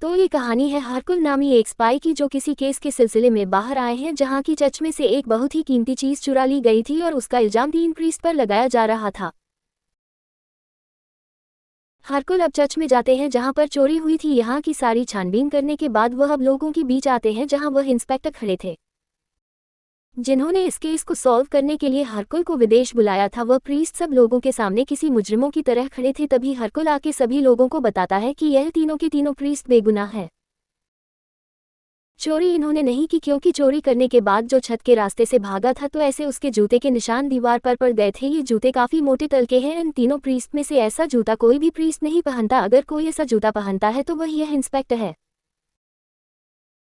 तो ये कहानी है हरकुल नामी एक स्पाई की, जो किसी केस के सिलसिले में बाहर आए हैं जहां की चर्च में से एक बहुत ही कीमती चीज चुरा ली गई थी और उसका इल्जाम 3 प्रीस्ट पर लगाया जा रहा था। हरकुल अब चर्च में जाते हैं जहां पर चोरी हुई थी। यहाँ की सारी छानबीन करने के बाद वह अब लोगों के बीच आते हैं जहां वह इंस्पेक्टर खड़े थे जिन्होंने इस केस को सॉल्व करने के लिए हरकुल को विदेश बुलाया था। वह प्रीस्ट सब लोगों के सामने किसी मुजरिमों की तरह खड़े थे। तभी हरकुल आके सभी लोगों को बताता है कि यह तीनों के तीनों प्रीस्ट बेगुनाह हैं। चोरी इन्होंने नहीं की, क्योंकि चोरी करने के बाद जो छत के रास्ते से भागा था तो ऐसे उसके जूते के निशान दीवार पर पड़ गए थे। ये जूते काफी मोटे तल के हैं। इन तीनों प्रीस्ट में से ऐसा जूता कोई भी प्रीस्ट नहीं पहनता। अगर कोई ऐसा जूता पहनता है तो वह यह इंस्पेक्टर है।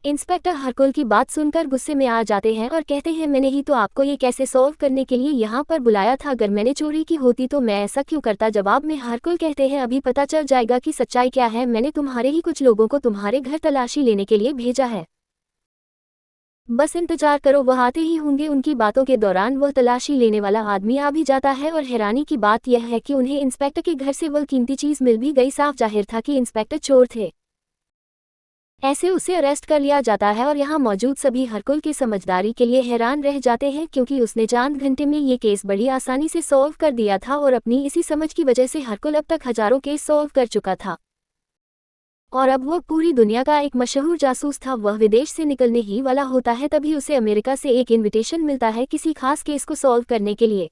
इंस्पेक्टर हरकुल की बात सुनकर गुस्से में आ जाते हैं और कहते हैं, मैंने ही तो आपको ये कैसे सॉल्व करने के लिए यहाँ पर बुलाया था। अगर मैंने चोरी की होती तो मैं ऐसा क्यों करता। जवाब में हरकुल कहते हैं, अभी पता चल जाएगा कि सच्चाई क्या है। मैंने तुम्हारे ही कुछ लोगों को तुम्हारे घर तलाशी लेने के लिए भेजा है, बस इंतजार करो, वह आते ही होंगे। उनकी बातों के दौरान वह तलाशी लेने वाला आदमी आ भी जाता है और हैरानी की बात यह है कि उन्हें इंस्पेक्टर के घर से वह कीमती चीज मिल भी गई। साफ जाहिर था कि इंस्पेक्टर चोर थे। ऐसे उसे अरेस्ट कर लिया जाता है और यहाँ मौजूद सभी हरकुल की समझदारी के लिए हैरान रह जाते हैं, क्योंकि उसने चंद घंटे में ये केस बड़ी आसानी से सॉल्व कर दिया था और अपनी इसी समझ की वजह से हरकुल अब तक हजारों केस सॉल्व कर चुका था और अब वह पूरी दुनिया का एक मशहूर जासूस था। वह विदेश से निकलने ही वाला होता है, तभी उसे अमेरिका से एक इनविटेशन मिलता है किसी खास केस को सॉल्व करने के लिए।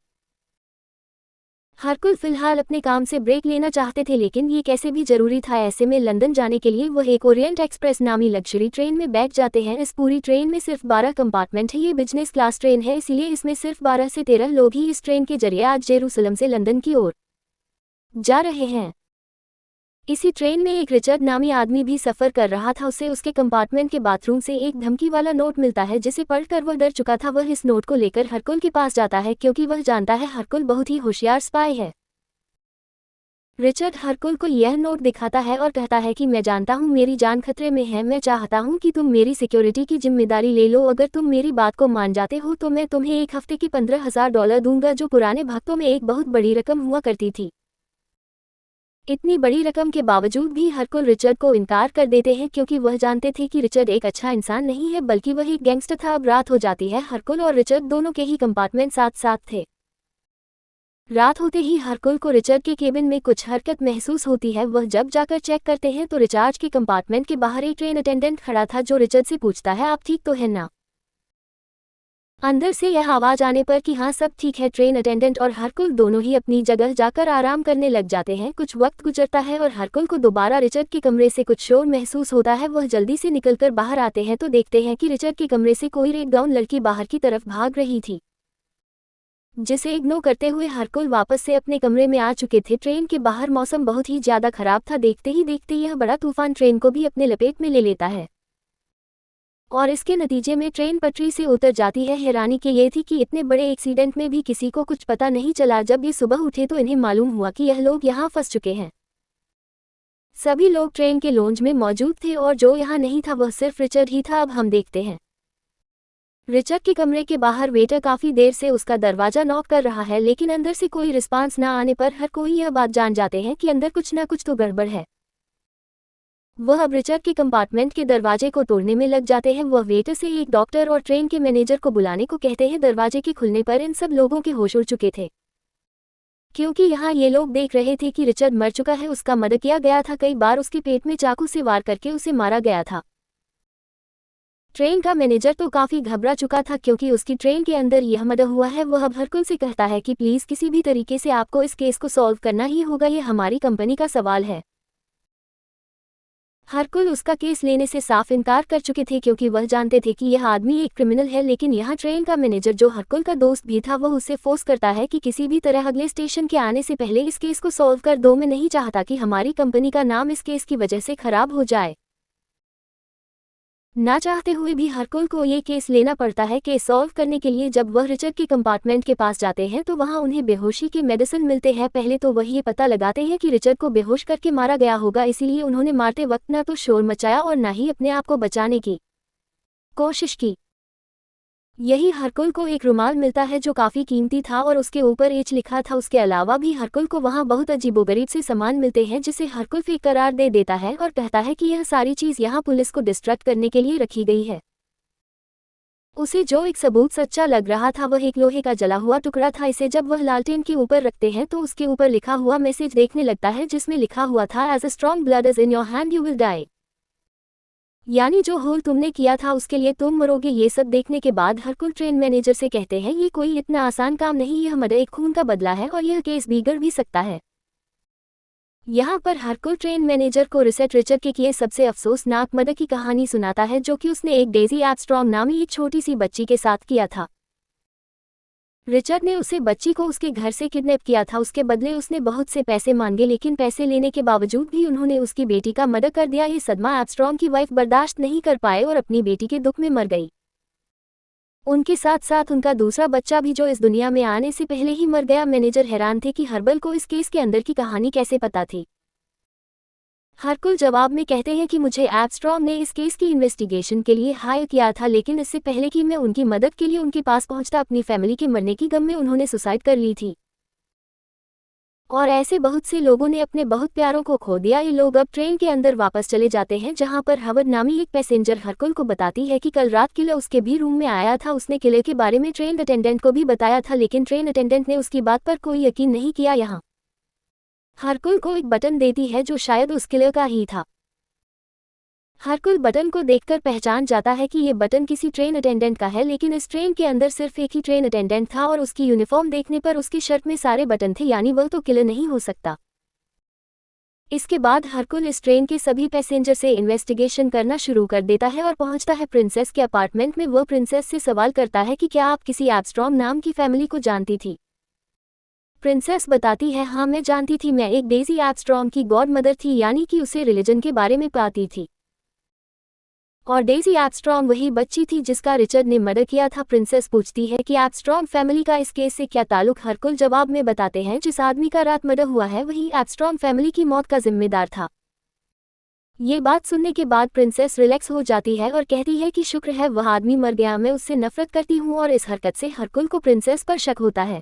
हरकुल फिलहाल अपने काम से ब्रेक लेना चाहते थे, लेकिन ये कैसे भी जरूरी था। ऐसे में लंदन जाने के लिए वह एक ओरिएंट एक्सप्रेस नामी लग्जरी ट्रेन में बैठ जाते हैं। इस पूरी ट्रेन में सिर्फ 12 कंपार्टमेंट है। ये बिजनेस क्लास ट्रेन है, इसीलिए इसमें सिर्फ 12 से 13 लोग ही इस ट्रेन के जरिए आज जेरूसलम से लंदन की ओर जा रहे हैं। इसी ट्रेन में एक रिचर्ड नामी आदमी भी सफर कर रहा था। उसे उसके कंपार्टमेंट के बाथरूम से एक धमकी वाला नोट मिलता है, जिसे पढ़कर वह डर चुका था। वह इस नोट को लेकर हरकुल के पास जाता है, क्योंकि वह जानता है हरकुल बहुत ही होशियार स्पाई है। रिचर्ड हरकुल को यह नोट दिखाता है और कहता है कि मैं जानता हूँ मेरी जान खतरे में है, मैं चाहता हूँ कि तुम मेरी सिक्योरिटी की जिम्मेदारी ले लो। अगर तुम मेरी बात को मान जाते हो तो मैं तुम्हें एक हफ्ते की $15,000 दूंगा, जो पुराने भक्तों में एक बहुत बड़ी रकम हुआ करती थी। इतनी बड़ी रकम के बावजूद भी हरकुल रिचर्ड को इनकार कर देते हैं, क्योंकि वह जानते थे कि रिचर्ड एक अच्छा इंसान नहीं है, बल्कि वह एक गैंगस्टर था। अब रात हो जाती है। हरकुल और रिचर्ड दोनों के ही कंपार्टमेंट साथ साथ थे। रात होते ही हरकुल को रिचर्ड के केबिन में कुछ हरकत महसूस होती है। वह जब जाकर चेक करते हैं तो रिचर्ड के कंपार्टमेंट के बाहर एक ट्रेन अटेंडेंट खड़ा था, जो रिचर्ड से पूछता है, आप ठीक तो है ना। अंदर से यह आवाज आने पर कि हाँ सब ठीक है, ट्रेन अटेंडेंट और हरकुल दोनों ही अपनी जगह जाकर आराम करने लग जाते हैं। कुछ वक्त गुजरता है और हरकुल को दोबारा रिचर्ड के कमरे से कुछ शोर महसूस होता है। वह जल्दी से निकलकर बाहर आते हैं तो देखते हैं कि रिचर्ड के कमरे से कोई रेड गाउन लड़की बाहर की तरफ भाग रही थी, जिसे इग्नोर करते हुए हरकुल वापस से अपने कमरे में आ चुके थे। ट्रेन के बाहर मौसम बहुत ही ज्यादा खराब था। देखते ही देखते यह बड़ा तूफान ट्रेन को भी अपने लपेट में ले लेता है और इसके नतीजे में ट्रेन पटरी से उतर जाती है। हैरानी की ये थी कि इतने बड़े एक्सीडेंट में भी किसी को कुछ पता नहीं चला। जब ये सुबह उठे तो इन्हें मालूम हुआ कि यह लोग यहाँ फंस चुके हैं। सभी लोग ट्रेन के लॉन्ज में मौजूद थे और जो यहाँ नहीं था वह सिर्फ रिचर्ड ही था। अब हम देखते हैं रिचर्ड के कमरे के बाहर वेटर काफी देर से उसका दरवाजा नॉक कर रहा है, लेकिन अंदर से कोई रिस्पांस न आने पर हर कोई यह बात जान जाते हैं कि अंदर कुछ न कुछ तो गड़बड़ है। वह अब रिचर्ड के कंपार्टमेंट के दरवाजे को तोड़ने में लग जाते हैं। वह वेटर से एक डॉक्टर और ट्रेन के मैनेजर को बुलाने को कहते हैं। दरवाजे के खुलने पर इन सब लोगों के होश उड़ चुके थे, क्योंकि यहाँ ये लोग देख रहे थे कि रिचर्ड मर चुका है। उसका मर्डर किया गया था, कई बार उसके पेट में चाकू से वार करके उसे मारा गया था। ट्रेन का मैनेजर तो काफी घबरा चुका था, क्योंकि उसकी ट्रेन के अंदर यह मर्डर हुआ है। वह अब हरकुल से कहता है कि प्लीज किसी भी तरीके से आपको इस केस को सॉल्व करना ही होगा, ये हमारी कंपनी का सवाल है। हरकुल उसका केस लेने से साफ इनकार कर चुके थे, क्योंकि वह जानते थे कि यह आदमी एक क्रिमिनल है। लेकिन यहाँ ट्रेन का मैनेजर, जो हरकुल का दोस्त भी था, वह उसे फोर्स करता है कि किसी भी तरह अगले स्टेशन के आने से पहले इस केस को सॉल्व कर दो। मैं नहीं चाहता कि हमारी कंपनी का नाम इस केस की वजह से खराब हो जाए। ना चाहते हुए भी हरकुल को ये केस लेना पड़ता है। केस सॉल्व करने के लिए जब वह रिचर्ड के कंपार्टमेंट के पास जाते हैं तो वहां उन्हें बेहोशी के मेडिसिन मिलते हैं। पहले तो वह ये पता लगाते हैं कि रिचर्ड को बेहोश करके मारा गया होगा, इसीलिए उन्होंने मारते वक्त ना तो शोर मचाया और ना ही अपने आप को बचाने की कोशिश की। यही हरकुल को एक रुमाल मिलता है जो काफ़ी कीमती था और उसके ऊपर एच लिखा था। उसके अलावा भी हरकुल को वहाँ बहुत अजीबोगरीब से सामान मिलते हैं जिसे हरकुल फेक करार दे देता है और कहता है कि यह सारी चीज़ यहाँ पुलिस को डिस्ट्रैक्ट करने के लिए रखी गई है। उसे जो एक सबूत सच्चा लग रहा था वह एक लोहे का जला हुआ टुकड़ा था। इसे जब वह लालटेन के ऊपर रखते हैं तो उसके ऊपर लिखा हुआ मैसेज देखने लगता है जिसमें लिखा हुआ था as a strong blood is in your hand you will die. यानी जो होल तुमने किया था उसके लिए तुम मरोगे। ये सब देखने के बाद हरकुल ट्रेन मैनेजर से कहते हैं ये कोई इतना आसान काम नहीं, यह मर्डर एक खून का बदला है और यह केस बिगड़ भी सकता है। यहाँ पर हरकुल ट्रेन मैनेजर को रिचर्ड के किए सबसे अफसोसनाक मर्डर की कहानी सुनाता है जो कि उसने एक डेजी आर्मस्ट्रॉन्ग नामी एक छोटी सी बच्ची के साथ किया था। रिचर्ड ने उसे बच्ची को उसके घर से किडनैप किया था। उसके बदले उसने बहुत से पैसे मांगे लेकिन पैसे लेने के बावजूद भी उन्होंने उसकी बेटी का मर्डर कर दिया। ये सदमा आर्मस्ट्रॉन्ग की वाइफ बर्दाश्त नहीं कर पाए और अपनी बेटी के दुख में मर गई। उनके साथ साथ उनका दूसरा बच्चा भी जो इस दुनिया में आने से पहले ही मर गया। मैनेजर हैरान थे कि हर्बल को इस केस के अंदर की कहानी कैसे पता थी। हरकुल जवाब में कहते हैं कि मुझे आर्मस्ट्रॉन्ग ने इस केस की इन्वेस्टिगेशन के लिए हायर किया था लेकिन इससे पहले कि मैं उनकी मदद के लिए उनके पास पहुंचता अपनी फैमिली के मरने की गम में उन्होंने सुसाइड कर ली थी। और ऐसे बहुत से लोगों ने अपने बहुत प्यारों को खो दिया। ये लोग अब ट्रेन के अंदर वापस चले जाते हैं जहां पर हवर्ड नामी एक पैसेंजर हरकुल को बताती है कि कल रात किलर उसके भी रूम में आया था। उसने किलर के बारे में ट्रेन अटेंडेंट को भी बताया था लेकिन ट्रेन अटेंडेंट ने उसकी बात पर कोई यकीन नहीं किया। यहाँ हरकुल को एक बटन देती है जो शायद उस किलर का ही था। हरकुल बटन को देखकर पहचान जाता है कि ये बटन किसी ट्रेन अटेंडेंट का है लेकिन इस ट्रेन के अंदर सिर्फ एक ही ट्रेन अटेंडेंट था और उसकी यूनिफॉर्म देखने पर उसकी शर्ट में सारे बटन थे, यानी वह तो किलर नहीं हो सकता। इसके बाद हरकुल इस ट्रेन के सभी पैसेंजर से इन्वेस्टिगेशन करना शुरू कर देता है और पहुंचता है प्रिंसेस के अपार्टमेंट में। वह प्रिंसेस से सवाल करता है कि क्या आप किसी आर्मस्ट्रॉन्ग नाम की फैमिली को जानती थी। प्रिंसेस बताती है हाँ मैं जानती थी, मैं एक डेजी आर्मस्ट्रॉन्ग की गॉड मदर थी, यानी कि उसे रिलीजन के बारे में पाती थी। और डेजी आर्मस्ट्रॉन्ग वही बच्ची थी जिसका रिचर्ड ने मर्डर किया था। प्रिंसेस पूछती है कि आर्मस्ट्रॉन्ग फैमिली का इस केस से क्या ताल्लुक। हरकुल जवाब में बताते हैं जिस आदमी का रात मर्डर हुआ है वही आर्मस्ट्रॉन्ग फैमिली की मौत का जिम्मेदार था। ये बात सुनने के बाद प्रिंसेस रिलैक्स हो जाती है और कहती है कि शुक्र है वह आदमी मर गया, मैं उससे नफरत करती हूँ। और इस हरकत से हरकुल को प्रिंसेस पर शक होता है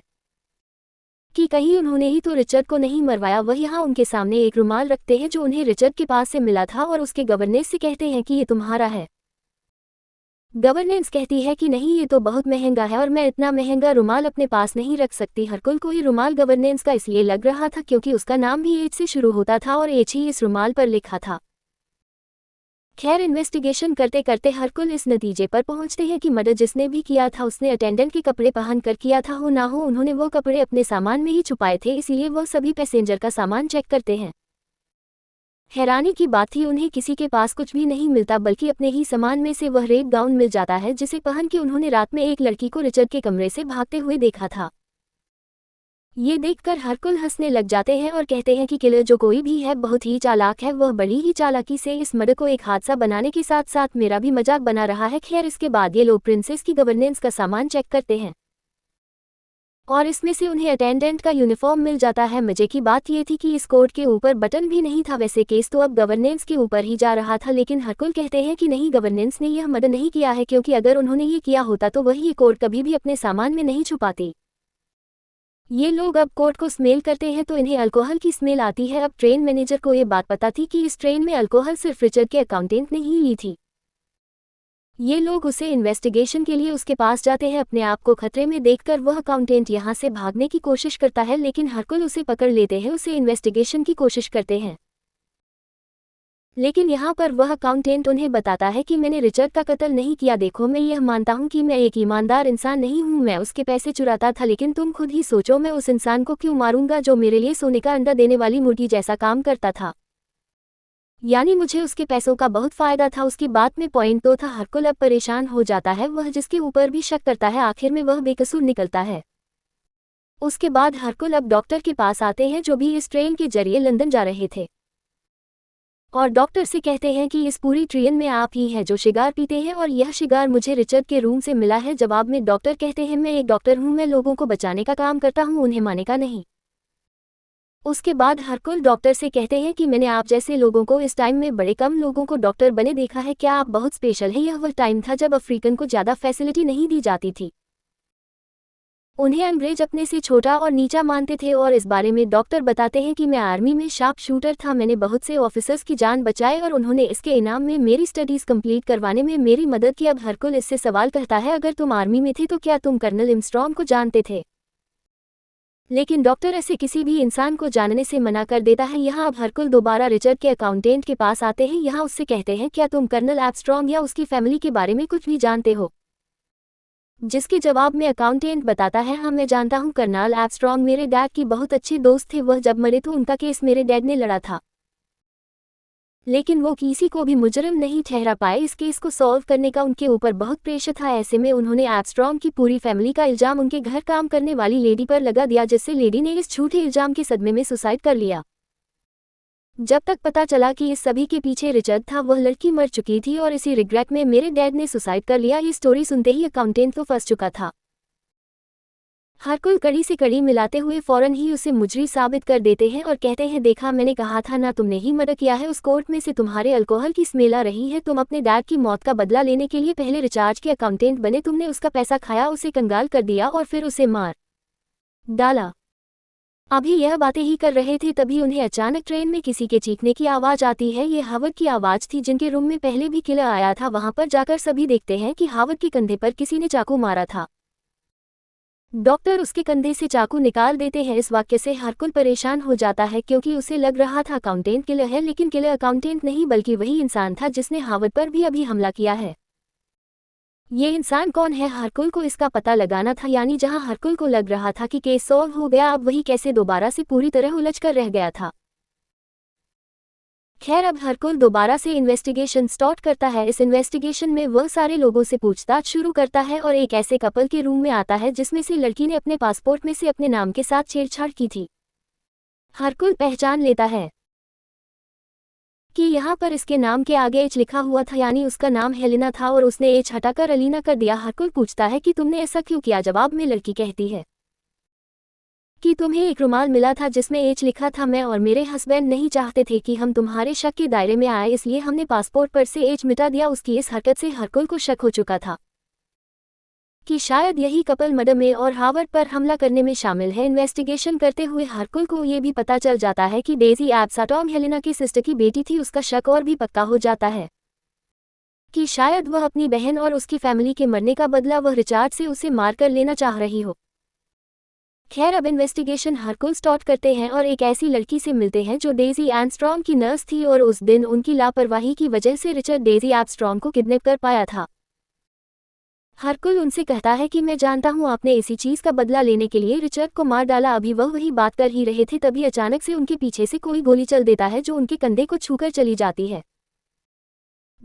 कि कहीं उन्होंने ही तो रिचर्ड को नहीं मरवाया। वह यहाँ उनके सामने एक रुमाल रखते हैं जो उन्हें रिचर्ड के पास से मिला था और उसके गवर्नेंस से कहते हैं कि ये तुम्हारा है। गवर्नेंस कहती है कि नहीं, ये तो बहुत महंगा है और मैं इतना महंगा रुमाल अपने पास नहीं रख सकती। हरकुल को ये रुमाल गवर्नेंस का इसलिए लग रहा था क्योंकि उसका नाम भी एच से शुरू होता था और एच ही इस रुमाल पर लिखा था। खैर इन्वेस्टिगेशन करते करते हरकुल इस नतीजे पर पहुंचते हैं कि मर्डर जिसने भी किया था उसने अटेंडेंट के कपड़े पहन कर किया था। हो ना हो उन्होंने वो कपड़े अपने सामान में ही छुपाए थे, इसलिए वह सभी पैसेंजर का सामान चेक करते हैं। हैरानी की बात थी उन्हें किसी के पास कुछ भी नहीं मिलता बल्कि अपने ही सामान में से वह रेड गाउन मिल जाता है जिसे पहन के उन्होंने रात में एक लड़की को रिचर्ड के कमरे से भागते हुए देखा था। ये देखकर हरकुल हंसने लग जाते हैं और कहते हैं कि किलर जो कोई भी है बहुत ही चालाक है, वह बड़ी ही चालाकी से इस मर्डर को एक हादसा बनाने के साथ साथ मेरा भी मजाक बना रहा है। खैर इसके बाद ये लोग प्रिंसेस की गवर्नेंस का सामान चेक करते हैं और इसमें से उन्हें अटेंडेंट का यूनिफॉर्म मिल जाता है। मजे की बात ये थी कि इस कोट के ऊपर बटन भी नहीं था। वैसे केस तो अब गवर्नेंस के ऊपर ही जा रहा था लेकिन हरकुल कहते हैं कि नहीं, गवर्नेंस ने यह मर्डर नहीं किया है क्योंकि अगर उन्होंने ये किया होता तो वह ये कोट कभी भी अपने सामान में नहीं छुपाती। ये लोग अब कोट को स्मेल करते हैं तो इन्हें अल्कोहल की स्मेल आती है। अब ट्रेन मैनेजर को ये बात पता थी कि इस ट्रेन में अल्कोहल सिर्फ रिचर्ड के अकाउंटेंट ने ही ली थी। ये लोग उसे इन्वेस्टिगेशन के लिए उसके पास जाते हैं। अपने आप को खतरे में देखकर वह अकाउंटेंट यहाँ से भागने की कोशिश करता है लेकिन हरकुल उसे पकड़ लेते हैं, उसे इन्वेस्टिगेशन की कोशिश करते हैं। लेकिन यहाँ पर वह अकाउंटेंट उन्हें बताता है कि मैंने रिचर्ड का कत्ल नहीं किया। देखो मैं यह मानता हूँ कि मैं एक ईमानदार इंसान नहीं हूँ, मैं उसके पैसे चुराता था, लेकिन तुम खुद ही सोचो मैं उस इंसान को क्यों मारूंगा जो मेरे लिए सोने का अंडा देने वाली मुर्गी जैसा काम करता था। यानी मुझे उसके पैसों का बहुत फायदा था। उसकी बात में पॉइंट तो था। हरकुल अब परेशान हो जाता है, वह जिसके ऊपर भी शक करता है आखिर में वह बेकसूर निकलता है। उसके बाद हरकुल अब डॉक्टर के पास आते हैं जो भी इस ट्रेन के जरिए लंदन जा रहे थे और डॉक्टर से कहते हैं कि इस पूरी ट्रेन में आप ही हैं जो शिगार पीते हैं और यह शिगार मुझे रिचर्ड के रूम से मिला है। जवाब में डॉक्टर कहते हैं मैं एक डॉक्टर हूँ, मैं लोगों को बचाने का काम करता हूँ, उन्हें मारने का नहीं। उसके बाद हरकुल डॉक्टर से कहते हैं कि मैंने आप जैसे लोगों को इस टाइम में बड़े कम लोगों को डॉक्टर बने देखा है, क्या आप बहुत स्पेशल है। यह वह टाइम था जब अफ्रीकन को ज़्यादा फैसिलिटी नहीं दी जाती थी। उन्हें अंग्रेज अपने से छोटा और नीचा मानते थे और इस बारे में डॉक्टर बताते हैं कि मैं आर्मी में शार्प शूटर था, मैंने बहुत से ऑफिसर्स की जान बचाई और उन्होंने इसके इनाम में मेरी स्टडीज़ कंप्लीट करवाने में मेरी मदद की। अब हरकुल इससे सवाल करता है, अगर तुम आर्मी में थे तो क्या तुम कर्नल आर्मस्ट्रॉन्ग को जानते थे? लेकिन डॉक्टर ऐसे किसी भी इंसान को जानने से मना कर देता है। यहाँ अब हरकुल दोबारा रिचर्ड के अकाउंटेंट के पास आते हैं। यहाँ उससे कहते हैं, क्या तुम कर्नल आर्मस्ट्रॉन्ग या उसकी फैमिली के बारे में कुछ भी जानते हो? जिसके जवाब में अकाउंटेंट बताता है, हाँ मैं जानता हूँ, कर्नल आर्मस्ट्रॉन्ग मेरे डैड की बहुत अच्छी दोस्त थे। वह जब मरे तो उनका केस मेरे डैड ने लड़ा था, लेकिन वो किसी को भी मुजरिम नहीं ठहरा पाए। इस केस को सॉल्व करने का उनके ऊपर बहुत प्रेशर था। ऐसे में उन्होंने आर्मस्ट्रॉन्ग की पूरी फैमिली का इल्जाम उनके घर काम करने वाली लेडी पर लगा दिया, जिससे लेडी ने इस झूठे इल्जाम के सदमे में सुसाइड कर लिया। जब तक पता चला कि इस सभी के पीछे रिचर्ड था, वह लड़की मर चुकी थी और इसी रिग्रेट में मेरे डैड ने सुसाइड कर लिया। ये स्टोरी सुनते ही अकाउंटेंट तो फंस चुका था। हरकुल कड़ी से कड़ी मिलाते हुए फौरन ही उसे मुजरी साबित कर देते हैं और कहते हैं, देखा मैंने कहा था ना, तुमने ही मर्डर किया है। उस कोर्ट में से तुम्हारे अल्कोहल की स्मेल आ रही है। तुम अपने डैड की मौत का बदला लेने के लिए पहले रिचार्ज के अकाउंटेंट बने, तुमने उसका पैसा खाया, उसे कंगाल कर दिया और फिर उसे मार डाला। अभी यह बातें ही कर रहे थे तभी उन्हें अचानक ट्रेन में किसी के चीखने की आवाज़ आती है। ये हावर्ड की आवाज़ थी, जिनके रूम में पहले भी किलर आया था। वहां पर जाकर सभी देखते हैं कि हावर्ड के कंधे पर किसी ने चाकू मारा था। डॉक्टर उसके कंधे से चाकू निकाल देते हैं। इस वाक्य से हरकुल परेशान हो जाता है क्योंकि उसे लग रहा था अकाउंटेंट किलर है, लेकिन किलर अकाउंटेंट नहीं बल्कि वही इंसान था जिसने हावर्ड पर भी अभी हमला किया है। ये इंसान कौन है? हरकुल को इसका पता लगाना था, यानी जहां हरकुल को लग रहा था कि केस सॉल्व हो गया, अब वही कैसे दोबारा से पूरी तरह उलझ कर रह गया था। खैर, अब हरकुल दोबारा से इन्वेस्टिगेशन स्टार्ट करता है। इस इन्वेस्टिगेशन में वह सारे लोगों से पूछताछ शुरू करता है और एक ऐसे कपल के रूम में आता है जिसमें से लड़की ने अपने पासपोर्ट में से अपने नाम के साथ छेड़छाड़ की थी। हरकुल पहचान लेता है कि यहाँ पर इसके नाम के आगे एच लिखा हुआ था, यानी उसका नाम हेलेना था और उसने एच हटाकर अलीना कर दिया। हरकुल पूछता है कि तुमने ऐसा क्यों किया? जवाब में लड़की कहती है कि तुम्हें एक रुमाल मिला था जिसमें एच लिखा था। मैं और मेरे हस्बैंड नहीं चाहते थे कि हम तुम्हारे शक के दायरे में आए, इसलिए हमने पासपोर्ट पर से एच मिटा दिया। उसकी इस हरकत से हरकुल को शक हो चुका था कि शायद यही कपल मर्डर में और हावर्ड पर हमला करने में शामिल है। इन्वेस्टिगेशन करते हुए हरकुल को ये भी पता चल जाता है कि डेजी एब्साटॉम हेलेना की सिस्टर की बेटी थी। उसका शक और भी पक्का हो जाता है कि शायद वह अपनी बहन और उसकी फैमिली के मरने का बदला वह रिचार्ड से उसे मारकर लेना चाह रही हो। खैर, अब इन्वेस्टिगेशन हरकुल स्टार्ट करते हैं और एक ऐसी लड़की से मिलते हैं जो डेजी आर्मस्ट्रॉन्ग की नर्स थी और उस दिन उनकी लापरवाही की वजह से रिचर्ड डेजी आर्मस्ट्रॉन्ग को किडनैप कर पाया था। हरकुल उनसे कहता है कि मैं जानता हूँ आपने इसी चीज़ का बदला लेने के लिए रिचर्ड को मार डाला। अभी वह वही बात कर ही रहे थे तभी अचानक से उनके पीछे से कोई गोली चल देता है जो उनके कंधे को छूकर चली जाती है।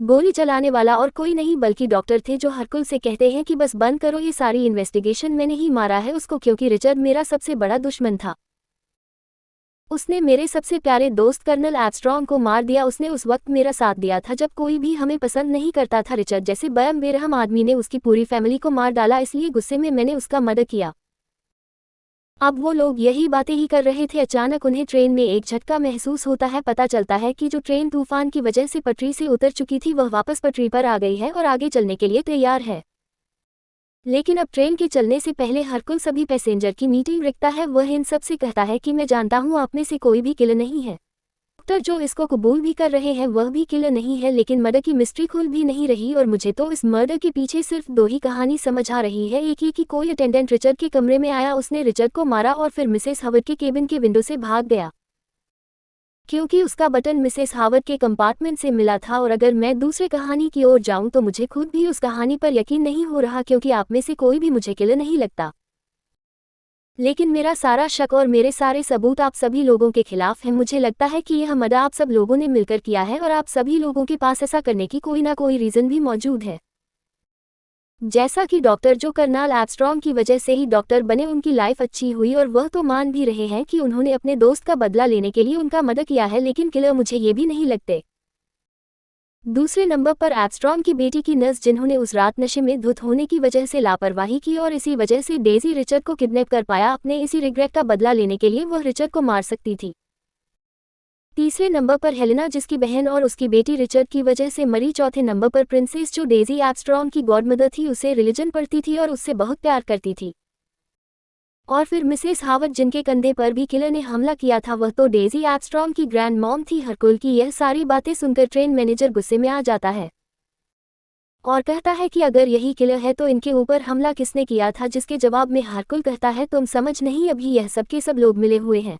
गोली चलाने वाला और कोई नहीं बल्कि डॉक्टर थे, जो हरकुल से कहते हैं कि बस बंद करो ये सारी इन्वेस्टिगेशन, मैंने ही मारा है उसको क्योंकि रिचर्ड मेरा सबसे बड़ा दुश्मन था। उसने मेरे सबसे प्यारे दोस्त कर्नल आर्मस्ट्रॉन्ग को मार दिया। उसने उस वक्त मेरा साथ दिया था जब कोई भी हमें पसंद नहीं करता था। रिचर्ड जैसे बेरहम आदमी ने उसकी पूरी फैमिली को मार डाला, इसलिए गुस्से में मैंने उसका मर्डर किया। अब वो लोग यही बातें ही कर रहे थे, अचानक उन्हें ट्रेन में एक झटका महसूस होता है। पता चलता है कि जो ट्रेन तूफान की वजह से पटरी से उतर चुकी थी वह वापस पटरी पर आ गई है और आगे चलने के लिए तैयार है। लेकिन अब ट्रेन के चलने से पहले हरकुल सभी पैसेंजर की मीटिंग रखता है। वह इन सब से कहता है कि मैं जानता हूँ आप में से कोई भी किलर नहीं है। डॉक्टर जो इसको कबूल भी कर रहे हैं वह भी किलर नहीं है, लेकिन मर्डर की मिस्ट्री खुल भी नहीं रही और मुझे तो इस मर्डर के पीछे सिर्फ दो ही कहानी समझ आ रही है। एक ये कि कोई अटेंडेंट रिचर्ड के कमरे में आया, उसने रिचर्ड को मारा और फिर मिसेस हावर्ड के केबिन के विंडो से भाग गया क्योंकि उसका बटन मिसेस हावर्ड के कंपार्टमेंट से मिला था। और अगर मैं दूसरे कहानी की ओर जाऊं तो मुझे खुद भी उस कहानी पर यकीन नहीं हो रहा क्योंकि आप में से कोई भी मुझे किलर नहीं लगता। लेकिन मेरा सारा शक और मेरे सारे सबूत आप सभी लोगों के खिलाफ हैं। मुझे लगता है कि यह मर्डर आप सब लोगों ने मिलकर किया है और आप सभी लोगों के पास ऐसा करने की कोई ना कोई रीज़न भी मौजूद है। जैसा कि डॉक्टर जो कर्नल आर्मस्ट्रॉन्ग की वजह से ही डॉक्टर बने, उनकी लाइफ अच्छी हुई और वह तो मान भी रहे हैं कि उन्होंने अपने दोस्त का बदला लेने के लिए उनका मर्डर किया है, लेकिन किलर मुझे ये भी नहीं लगते। दूसरे नंबर पर आर्मस्ट्रॉन्ग की बेटी की नर्स, जिन्होंने उस रात नशे में धुत होने की वजह से लापरवाही की और इसी वजह से डेजी रिचर्ड को किडनैप कर पाया। अपने इसी रिग्रेट का बदला लेने के लिए वह रिचर्ड को मार सकती थी। तीसरे नंबर पर हेलेना, जिसकी बहन और उसकी बेटी रिचर्ड की वजह से मरी। चौथे नंबर पर प्रिंसेस, जो डेजी आर्मस्ट्रॉन्ग की गॉडमदर थी, उसे रिलीजन पढ़ती थी और उससे बहुत प्यार करती थी। और फिर मिसेस हावर्ड, जिनके कंधे पर भी किलर ने हमला किया था, वह तो डेजी आर्मस्ट्रॉन्ग की ग्रैंड मॉम थी। हरकुल की यह सारी बातें सुनकर ट्रेन मैनेजर गुस्से में आ जाता है और कहता है कि अगर यही किलर है तो इनके ऊपर हमला किसने किया था, जिसके जवाब में हरकुल कहता है, तुम समझ नहीं, अभी यह सब के सब लोग मिले हुए हैं।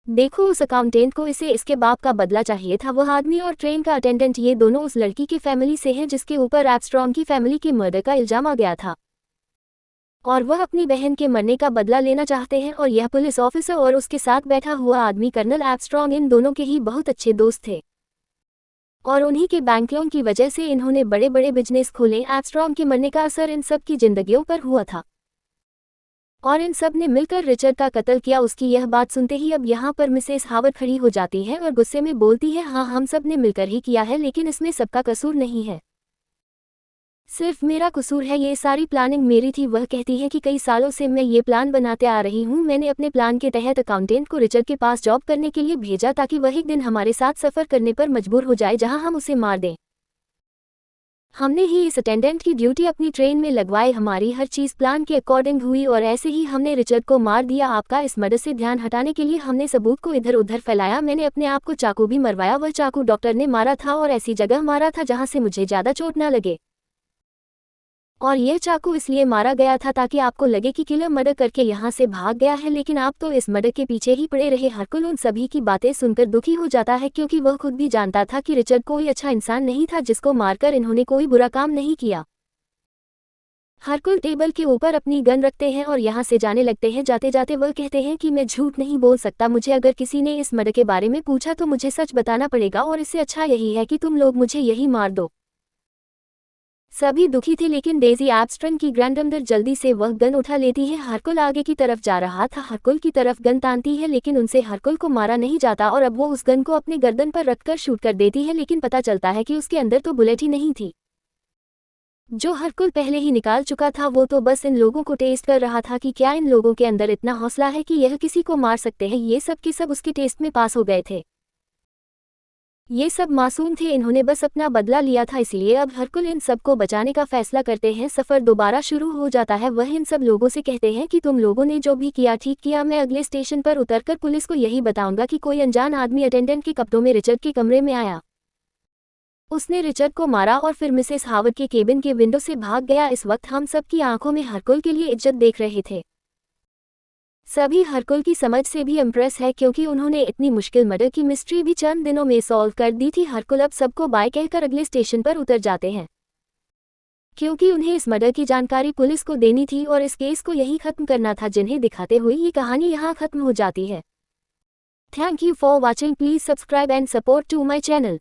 देखो, उस अकाउंटेंट को इसे इसके बाप का बदला चाहिए था। वह आदमी और ट्रेन का अटेंडेंट, ये दोनों उस लड़की की फैमिली से हैं जिसके ऊपर आर्मस्ट्रॉन्ग की फैमिली के मर्डर का इल्जाम आ गया था और वह अपनी बहन के मरने का बदला लेना चाहते हैं। और यह पुलिस ऑफिसर और उसके साथ बैठा हुआ आदमी कर्नल आर्मस्ट्रॉन्ग, इन दोनों के ही बहुत अच्छे दोस्त थे और उन्हीं के बैंक लोन की वजह से इन्होंने बड़े बड़े बिजनेस खोले। आर्मस्ट्रॉन्ग के मरने का असर इन सब की जिंदगियों पर हुआ था और इन सब ने मिलकर रिचर्ड का कत्ल किया। उसकी यह बात सुनते ही अब यहाँ पर मिसेस हावर्ड खड़ी हो जाती है और गुस्से में बोलती है, हाँ, हम सब ने मिलकर ही किया है, लेकिन इसमें सबका कसूर नहीं है, सिर्फ मेरा कसूर है। ये सारी प्लानिंग मेरी थी। वह कहती है कि कई सालों से मैं ये प्लान बनाते आ रही हूँ। मैंने अपने प्लान के तहत अकाउंटेंट को रिचर्ड के पास जॉब करने के लिए भेजा ताकि वह एक दिन हमारे साथ सफ़र करने पर मजबूर हो जाए जहाँ हम उसे मार दें। हमने ही इस अटेंडेंट की ड्यूटी अपनी ट्रेन में लगवाई। हमारी हर चीज़ प्लान के अकॉर्डिंग हुई और ऐसे ही हमने रिचर्ड को मार दिया। आपका इस मर्डर से ध्यान हटाने के लिए हमने सबूत को इधर उधर फैलाया। मैंने अपने आप को चाकू भी मरवाया। वह चाकू डॉक्टर ने मारा था और ऐसी जगह मारा था जहां से मुझे ज़्यादा चोट ना लगे। और यह चाकू इसलिए मारा गया था ताकि आपको लगे कि किलर मर्डर करके यहाँ से भाग गया है, लेकिन आप तो इस मर्डर के पीछे ही पड़े रहे। हरकुल उन सभी की बातें सुनकर दुखी हो जाता है क्योंकि वह खुद भी जानता था कि रिचर्ड कोई अच्छा इंसान नहीं था जिसको मारकर इन्होंने कोई बुरा काम नहीं किया। हरकुल टेबल के ऊपर अपनी गन रखते हैं और यहाँ से जाने लगते हैं। जाते जाते वह कहते हैं कि मैं झूठ नहीं बोल सकता, मुझे अगर किसी ने इस मर्डर के बारे में पूछा तो मुझे सच बताना पड़ेगा और इससे अच्छा यही है कि तुम लोग मुझे यही मार दो। सभी दुखी थे, लेकिन डेजी आर्मस्ट्रॉन्ग की ग्रैंडमदर जल्दी से वह गन उठा लेती है। हरकुल आगे की तरफ जा रहा था, हरकुल की तरफ गन तानती है, लेकिन उनसे हरकुल को मारा नहीं जाता और अब वो उस गन को अपने गर्दन पर रखकर शूट कर देती है, लेकिन पता चलता है कि उसके अंदर तो बुलेट ही नहीं थी। जो हरकुल पहले ही निकाल चुका था, वो तो बस इन लोगों को टेस्ट कर रहा था कि क्या इन लोगों के अंदर इतना हौसला है कि यह किसी को मार सकते हैं। ये सब के सब उसके टेस्ट में पास हो गए थे। ये सब मासूम थे, इन्होंने बस अपना बदला लिया था, इसलिए अब हरकुल इन सब को बचाने का फैसला करते हैं। सफ़र दोबारा शुरू हो जाता है। वह इन सब लोगों से कहते हैं कि तुम लोगों ने जो भी किया ठीक किया। मैं अगले स्टेशन पर उतरकर पुलिस को यही बताऊंगा कि कोई अनजान आदमी अटेंडेंट के कपड़ों में रिचर्ड के कमरे में आया, उसने रिचर्ड को मारा और फिर मिसेस हावर्ड के केबिन के विंडो से भाग गया। इस वक्त हम सब की आंखों में हरकुल के लिए इज्जत देख रहे थे। सभी हरकुल की समझ से भी इम्प्रेस है क्योंकि उन्होंने इतनी मुश्किल मर्डर की मिस्ट्री भी चंद दिनों में सॉल्व कर दी थी। हरकुल अब सबको बाय कहकर अगले स्टेशन पर उतर जाते हैं क्योंकि उन्हें इस मर्डर की जानकारी पुलिस को देनी थी और इस केस को यही खत्म करना था, जिन्हें दिखाते हुए ये कहानी यहाँ खत्म हो जाती है। Thank you for watching. Please subscribe and support to my channel.